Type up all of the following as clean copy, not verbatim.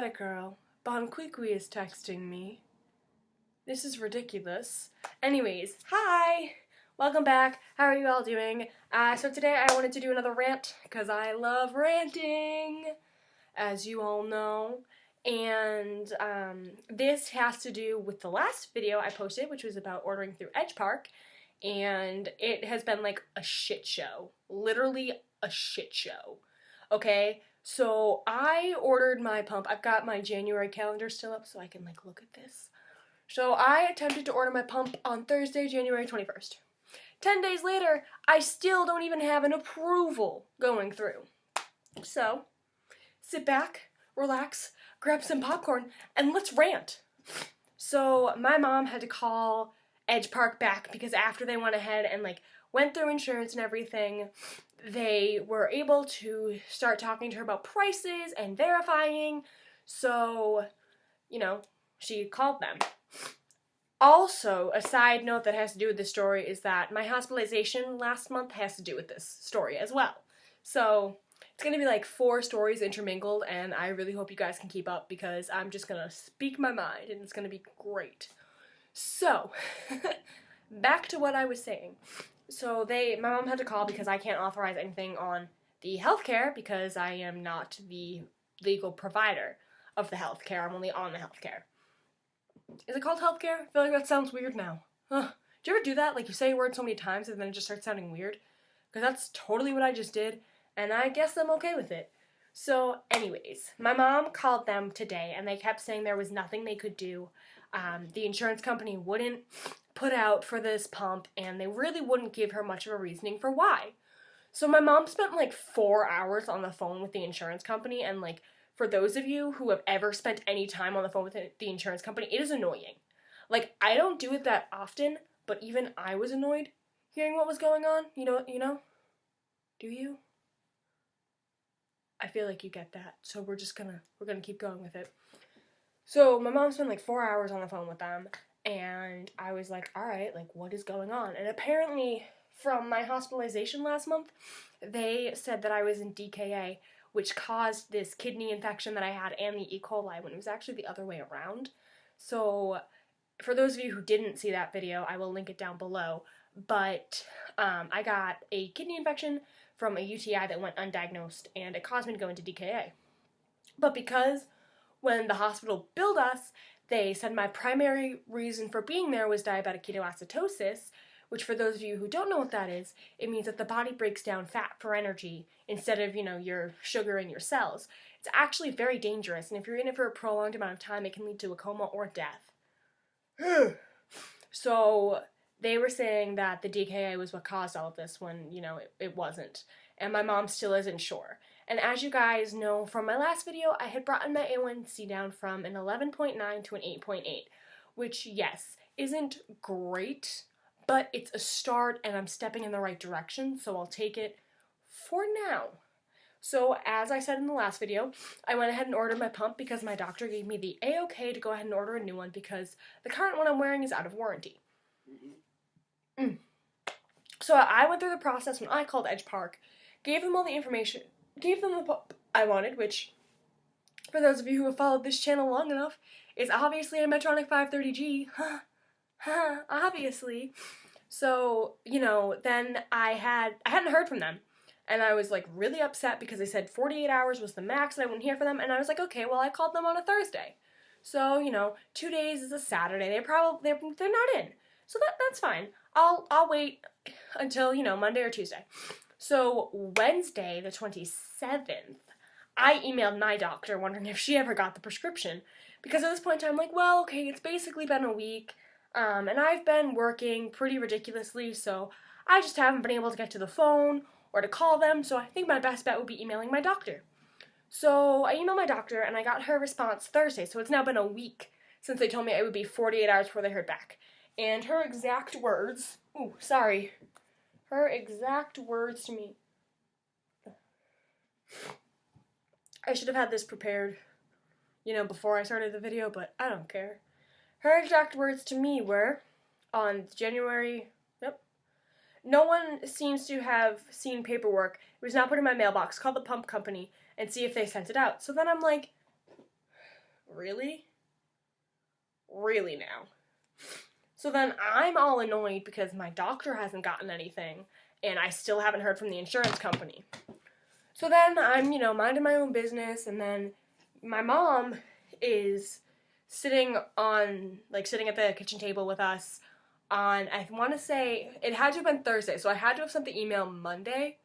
diabetic girl. Bon Quiqui is texting me. This is ridiculous. Anyways, hi! Welcome back. How are you all doing? So today I wanted to do another rant, because I love ranting, as you all know. And this has to do with the last video I posted, which was about ordering through Edgepark. And it has been like a shit show. Literally a shit show. Okay? So I ordered my pump. I've got my January calendar still up so I can like look at this. So I attempted to order my pump on Thursday, January 21st. 10 days later, I still don't even have an approval going through. So, sit back, relax, grab some popcorn, and let's rant. So my mom had to call Edgepark back because after they went ahead and like went through insurance and everything, they were able to start talking to her about prices and verifying. So, you know, she called them. Also, a side note that has to do with this story is that my hospitalization last month has to do with this story as well. So, it's going to be like 4 stories intermingled, and I really hope you guys can keep up because I'm just going to speak my mind, and it's going to be great. So, back to what I was saying. So, my mom had to call because I can't authorize anything on the healthcare because I am not the legal provider of the healthcare. I'm only on the healthcare. Is it called healthcare? I feel like that sounds weird now. Do you ever do that? Like you say a word so many times and then it just starts sounding weird? Because that's totally what I just did, and I guess I'm okay with it. So anyways, my mom called them today and they kept saying there was nothing they could do. The insurance company wouldn't put out for this pump and they really wouldn't give her much of a reasoning for why. So my mom spent like 4 hours on the phone with the insurance company, and like, for those of you who have ever spent any time on the phone with the insurance company, it is annoying. Like, I don't do it that often, but even I was annoyed hearing what was going on. You know? Do you? I feel like you get that. So we're gonna keep going with it. So my mom spent like 4 hours on the phone with them, and I was like, alright, like, what is going on? And apparently, from my hospitalization last month, they said that I was in DKA, which caused this kidney infection that I had and the E. coli, when it was actually the other way around. So, for those of you who didn't see that video, I will link it down below. But I got a kidney infection from a UTI that went undiagnosed, and it caused me to go into DKA. But because when the hospital billed us, they said my primary reason for being there was diabetic ketoacidosis, which for those of you who don't know what that is, it means that the body breaks down fat for energy instead of, your sugar in your cells. It's actually very dangerous, and if you're in it for a prolonged amount of time, it can lead to a coma or death. So they were saying that the DKA was what caused all of this when, it wasn't. And my mom still isn't sure. And as you guys know from my last video, I had brought my A1C down from an 11.9 to an 8.8, which, yes, isn't great, but it's a start and I'm stepping in the right direction, so I'll take it for now. So as I said in the last video, I went ahead and ordered my pump because my doctor gave me the A-OK to go ahead and order a new one because the current one I'm wearing is out of warranty. So I went through the process when I called Edgepark, gave them all the information, gave them the pump I wanted, which, for those of you who have followed this channel long enough, is obviously a Medtronic 530G. Obviously. So, then I hadn't heard from them. And I was like really upset because they said 48 hours was the max and I wouldn't hear from them. And I was like, okay, well, I called them on a Thursday. So, 2 days is a Saturday. They're not in. So that's fine. I'll wait until, Monday or Tuesday. So Wednesday, the 27th, I emailed my doctor wondering if she ever got the prescription. Because at this point in time, I'm like, well, okay, it's basically been a week. And I've been working pretty ridiculously, so I just haven't been able to get to the phone or to call them, so I think my best bet would be emailing my doctor. So I emailed my doctor, and I got her response Thursday, so it's now been a week since they told me it would be 48 hours before they heard back. And her exact words, her exact words to me, I should have had this prepared, before I started the video, but I don't care. Her exact words to me were, on January, no one seems to have seen paperwork. It was not put in my mailbox. Call the pump company and see if they sent it out. So then I'm like, really? Really now? So then I'm all annoyed because my doctor hasn't gotten anything, and I still haven't heard from the insurance company. So then I'm, minding my own business, and then my mom is sitting at the kitchen table with us on, I want to say, it had to have been Thursday, so I had to have sent the email Monday.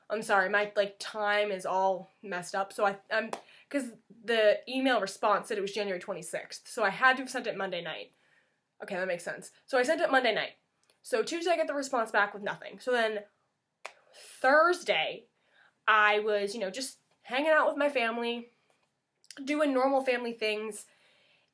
I'm sorry, my, time is all messed up, so I'm, because the email response said it was January 26th, so I had to have sent it Monday night. Okay, that makes sense. So I sent it Monday night. So Tuesday I get the response back with nothing. So then Thursday, I was, just hanging out with my family, doing normal family things,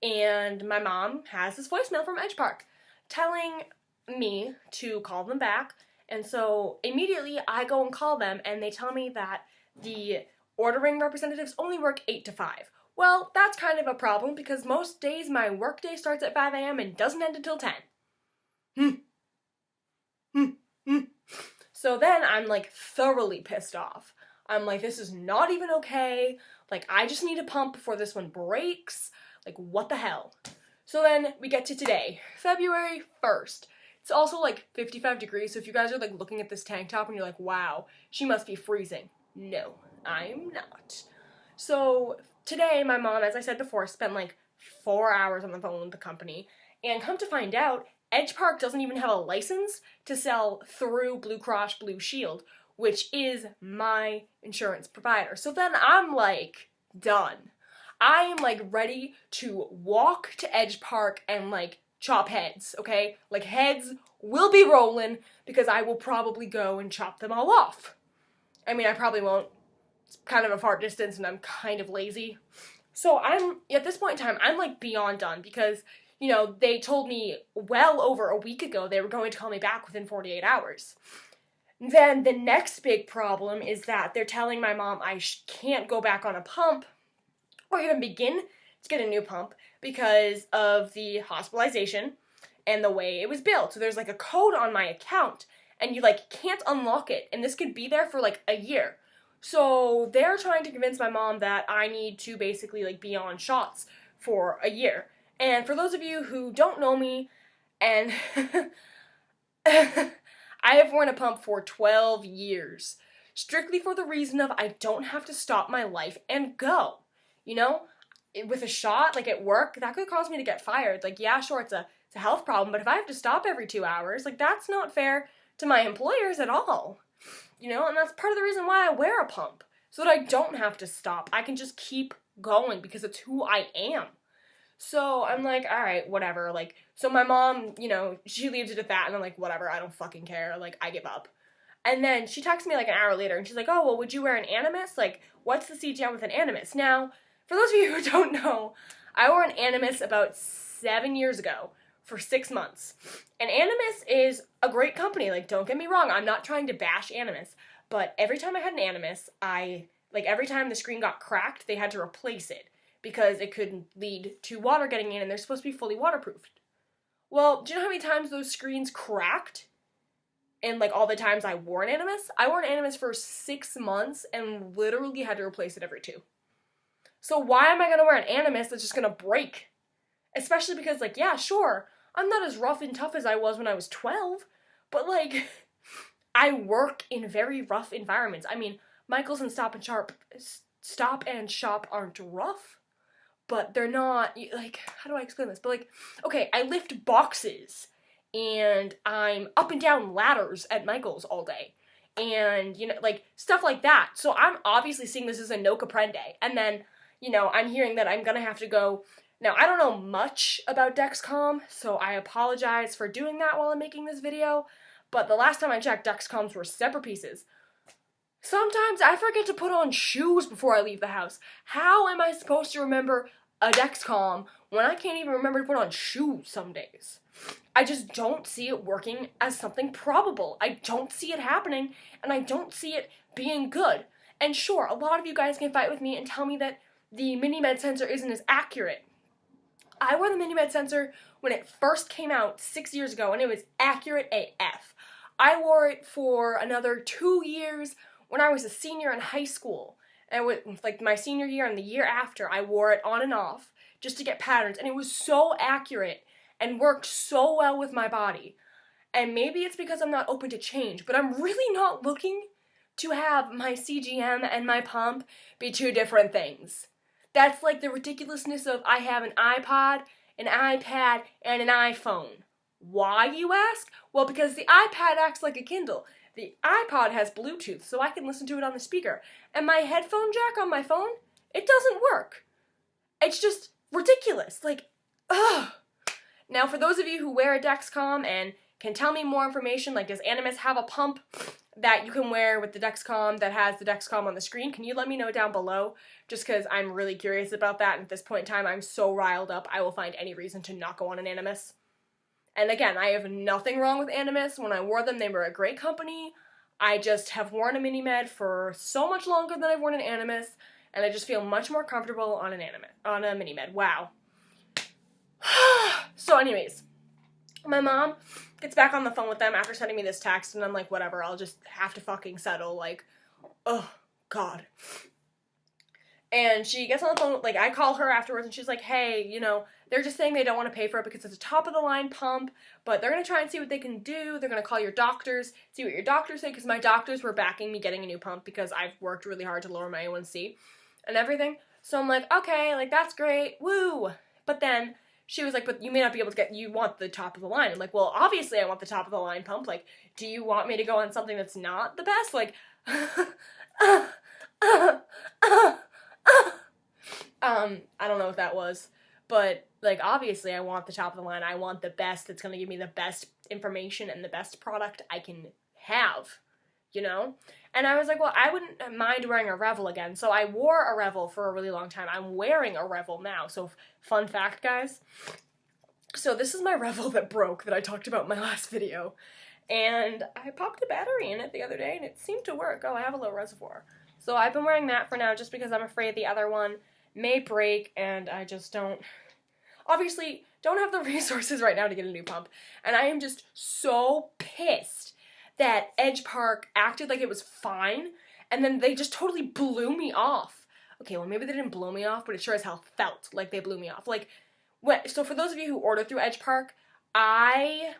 and my mom has this voicemail from Edgepark telling me to call them back. And so immediately I go and call them, and they tell me that the ordering representatives only work 8 to 5. Well, that's kind of a problem because most days my work day starts at 5 a.m. and doesn't end until 10. So then I'm thoroughly pissed off. I'm like, this is not even okay. I just need a pump before this one breaks. What the hell? So then we get to today, February 1st. It's also 55 degrees, so if you guys are looking at this tank top and you're like, wow, she must be freezing. No, I'm not. So today my mom, as I said before, spent 4 hours on the phone with the company, and come to find out, Edgepark doesn't even have a license to sell through Blue Cross Blue Shield, which is my insurance provider. So then I'm done. I am ready to walk to Edgepark and chop heads, okay? Heads will be rolling because I will probably go and chop them all off. I mean, I probably won't. It's kind of a far distance and I'm kind of lazy. So at this point in time, I'm beyond done because, they told me well over a week ago they were going to call me back within 48 hours. Then the next big problem is that they're telling my mom I can't go back on a pump or even begin to get a new pump because of the hospitalization and the way it was billed. So there's a code on my account and you can't unlock it, and this could be there for a year. So they're trying to convince my mom that I need to basically be on shots for a year. And for those of you who don't know me, and I have worn a pump for 12 years, strictly for the reason of I don't have to stop my life and go. With a shot, at work, that could cause me to get fired. Yeah, sure, it's a health problem, but if I have to stop every 2 hours, that's not fair to my employers at all. And that's part of the reason why I wear a pump, so that I don't have to stop. I can just keep going because it's who I am. So I'm all right, whatever. So my mom, she leaves it at that, and I'm whatever, I don't fucking care. I give up. And then she texts me an hour later, and she's oh, well, would you wear an Animus? What's the CGM with an Animus? Now, for those of you who don't know, I wore an Animus about 7 years ago for 6 months. And Animus is a great company. Don't get me wrong, I'm not trying to bash Animus, but every time I had an Animus, every time the screen got cracked, they had to replace it because it could lead to water getting in, and they're supposed to be fully waterproofed. Well, do you know how many times those screens cracked? And all the times I wore an Animus? I wore an Animus for 6 months and literally had to replace it every 2. So why am I going to wear an Animus that's just going to break? Especially because, yeah, sure, I'm not as rough and tough as I was when I was 12, but, I work in very rough environments. I mean, Michaels and Stop and Shop aren't rough, but they're not, how do I explain this? But, okay, I lift boxes, and I'm up and down ladders at Michaels all day, and, stuff like that. So I'm obviously seeing this as a no comprende, and then, I'm hearing that I'm gonna have to go. Now, I don't know much about Dexcom, so I apologize for doing that while I'm making this video, but the last time I checked, Dexcoms were separate pieces. Sometimes I forget to put on shoes before I leave the house. How am I supposed to remember a Dexcom when I can't even remember to put on shoes some days? I just don't see it working as something probable. I don't see it happening, and I don't see it being good. And sure, a lot of you guys can fight with me and tell me that the MiniMed sensor isn't as accurate. I wore the MiniMed sensor when it first came out 6 years ago, and it was accurate AF. I wore it for another 2 years when I was a senior in high school. And with my senior year and the year after, I wore it on and off just to get patterns, and it was so accurate and worked so well with my body. And maybe it's because I'm not open to change, but I'm really not looking to have my CGM and my pump be two different things. That's like the ridiculousness of I have an iPod, an iPad, and an iPhone. Why, you ask? Well, because the iPad acts like a Kindle. The iPod has Bluetooth, so I can listen to it on the speaker. And my headphone jack on my phone, it doesn't work. It's just ridiculous. Like, ugh. Now, for those of you who wear a Dexcom and can tell me more information, like does Animus have a pump that you can wear with the Dexcom that has the Dexcom on the screen? Can you let me know down below? Just because I'm really curious about that, and at this point in time, I'm so riled up, I will find any reason to not go on an Animus. And again, I have nothing wrong with Animus. When I wore them, they were a great company. I just have worn a MiniMed for so much longer than I've worn an Animus, and I just feel much more comfortable on a MiniMed. Wow. So anyways, my mom gets back on the phone with them after sending me this text, and I'm like, whatever, I'll just have to fucking settle, like, oh, God. And she gets on the phone, like, I call her afterwards, and she's like, hey, you know, they're just saying they don't want to pay for it because it's a top-of-the-line pump, but they're going to try and see what they can do. They're going to call your doctors, see what your doctors say, because my doctors were backing me getting a new pump because I've worked really hard to lower my A1C and everything. So I'm like, okay, like, that's great, woo. But then she was like, but you may not be able to get, you want the top of the line. I'm like, well, obviously I want the top of the line pump. Like, do you want me to go on something that's not the best? Like, I don't know what that was, but, like, obviously I want the top of the line. I want the best that's going to give me the best information and the best product I can have, you know? And I was like, well, I wouldn't mind wearing a Revel again. So I wore a Revel for a really long time. I'm wearing a Revel now. So fun fact, guys. So this is my Revel that broke that I talked about in my last video. And I popped a battery in it the other day and it seemed to work. Oh, I have a low reservoir. So I've been wearing that for now just because I'm afraid the other one may break and I just obviously don't have the resources right now to get a new pump. And I am just so pissed that Edgepark acted like it was fine, and then they just totally blew me off. Okay, well, maybe they didn't blow me off, but it sure as hell felt like they blew me off. Like, so for those of you who ordered through Edgepark, I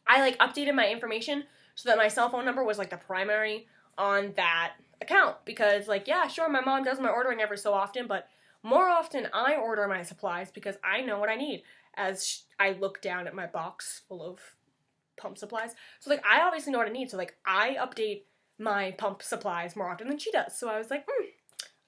like updated my information so that my cell phone number was like the primary on that account, because like, yeah, sure, my mom does my ordering every so often, but more often I order my supplies because I know what I need as I look down at my box full of pump supplies. So like, I obviously know what I need, so like, I update my pump supplies more often than she does. So I was like,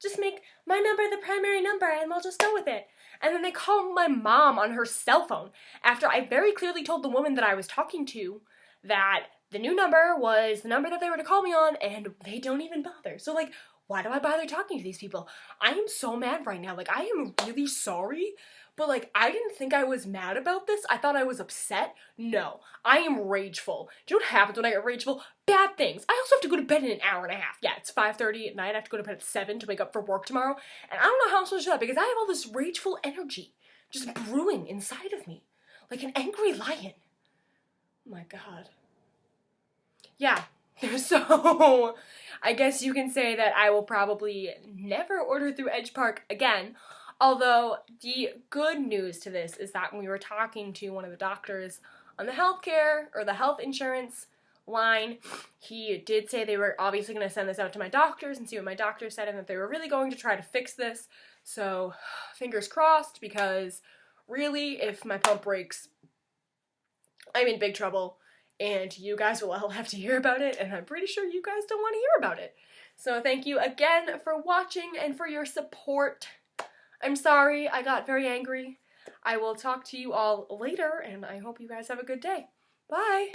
just make my number the primary number and we'll just go with it. And then they called my mom on her cell phone after I very clearly told the woman that I was talking to that the new number was the number that they were to call me on, and they don't even bother. So like, why do I bother talking to these people? I am so mad right now. Like, I am really sorry, but like, I didn't think I was mad about this. I thought I was upset. No, I am rageful. Do you know what happens when I get rageful? Bad things. I also have to go to bed in an hour and a half. Yeah, it's 5:30 at night. I have to go to bed at 7 to wake up for work tomorrow. And I don't know how I'm supposed to do that because I have all this rageful energy just brewing inside of me. Like an angry lion. Oh my God. Yeah. So, I guess you can say that I will probably never order through Edgepark again. Although, the good news to this is that when we were talking to one of the doctors on the healthcare, or the health insurance line, he did say they were obviously going to send this out to my doctors and see what my doctor said, and that they were really going to try to fix this. So, fingers crossed, because really, if my pump breaks, I'm in big trouble. And you guys will all have to hear about it, and I'm pretty sure you guys don't want to hear about it. So thank you again for watching and for your support. I'm sorry I got very angry. I will talk to you all later, and I hope you guys have a good day. Bye!